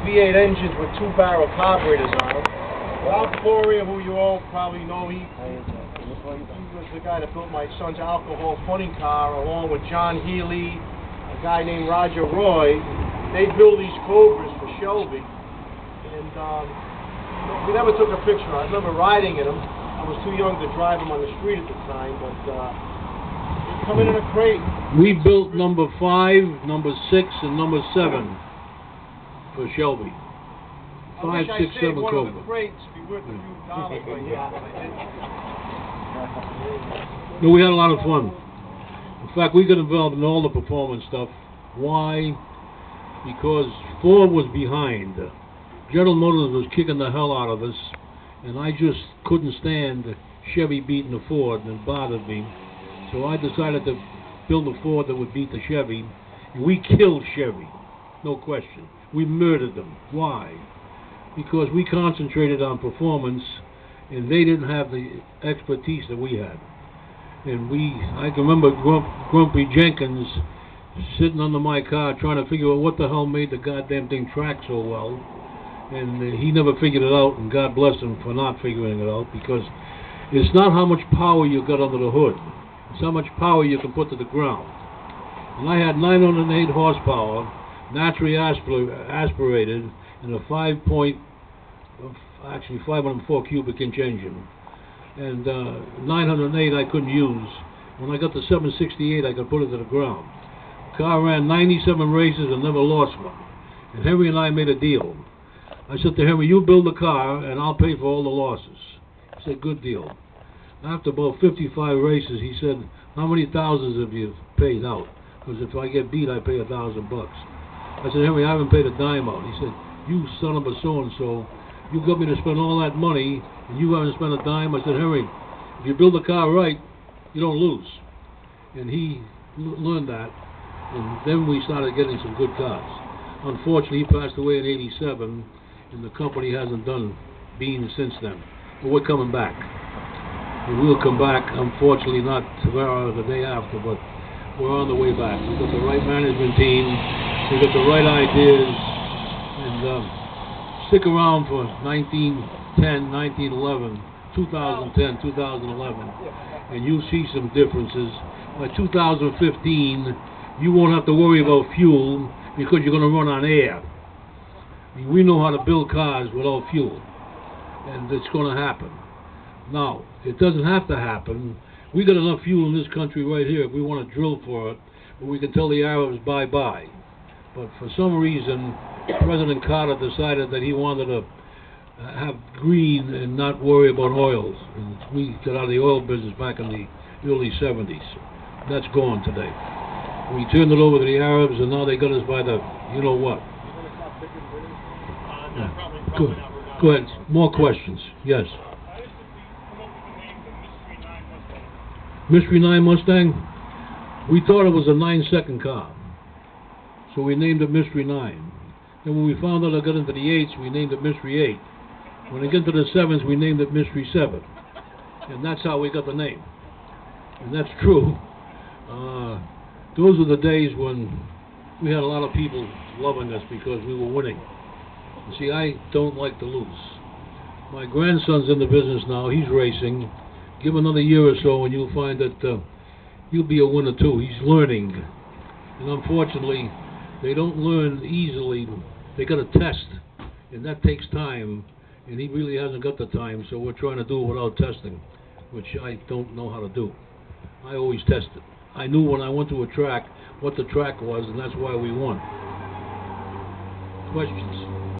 V8 engines with 2-barrel carburetors on them. Bob Floria, who you all probably know, he was the guy that built my son's alcohol funning car, along with John Healy, a guy named Roger Roy. They build these Cobras for Shelby, and we never took a picture. I remember riding in them. I was too young to drive them on the street at the time, but they come in a crate. We built number 5, number 6, and number 7 for Shelby. 5, 6, 7 one Cobra. of the crates be worth a few dollars, but yeah, I didn't. No, we had a lot of fun. In fact, we got involved in all the performance stuff. Why? Because Ford was behind. General Motors was kicking the hell out of us, and I just couldn't stand Chevy beating the Ford, and it bothered me. So I decided to build a Ford that would beat the Chevy, and we killed Chevy, no question. We murdered them. Why? Because we concentrated on performance, and they didn't have the expertise that we had. And I can remember Grumpy Jenkins sitting under my car trying to figure out what the hell made the goddamn thing track so well. And he never figured it out, and God bless him for not figuring it out, because it's not how much power you got under the hood. It's how much power you can put to the ground. And I had 908 horsepower, naturally aspirated, and a 504 cubic inch engine. And 908 I couldn't use. When I got to 768, I could put it to the ground. The car ran 97 races and never lost one. And Henry and I made a deal. I said to Henry, you build the car and I'll pay for all the losses. He said, good deal. After about 55 races, he said, how many thousands have you paid out? Because if I get beat, I pay $1,000. I said, Henry, I haven't paid a dime out. He said, you son of a so-and-so, you got me to spend all that money and you haven't spent a dime. I said, Henry, if you build a car right, you don't lose. And he learned that, and then we started getting some good cars. Unfortunately, he passed away in '87, and the company hasn't done beans since then. But we're coming back. And we'll come back, unfortunately not tomorrow or the day after, but we're on the way back. We've got the right management team, we've got the right ideas, and stick around for 1910, 1911, 2010, 2011, and you'll see some differences. By 2015, you won't have to worry about fuel because you're going to run on air. I mean, we know how to build cars without fuel, and it's going to happen. Now, it doesn't have to happen. We got enough fuel in this country right here if we want to drill for it, but we can tell the Arabs bye-bye. But for some reason, President Carter decided that he wanted to have green and not worry about oils. And we got out of the oil business back in the early 70s. That's gone today. We turned it over to the Arabs, and now they got us by the you-know-what. Go ahead. More questions. Yes. Mystery 9 Mustang? We thought it was a 9-second car, so we named it Mystery 9. Then when we found out I got into the 8s, we named it Mystery 8. When I got into the 7s, we named it Mystery 7. And that's how we got the name. And that's true. Those were the days when we had a lot of people loving us because we were winning. You see, I don't like to lose. My grandson's in the business now. He's racing. Give him another year or so and you'll find that he'll be a winner too. He's learning. And unfortunately, they don't learn easily. They got to test. And that takes time. And he really hasn't got the time, so we're trying to do it without testing, which I don't know how to do. I always test it. I knew when I went to a track what the track was, and that's why we won. Questions?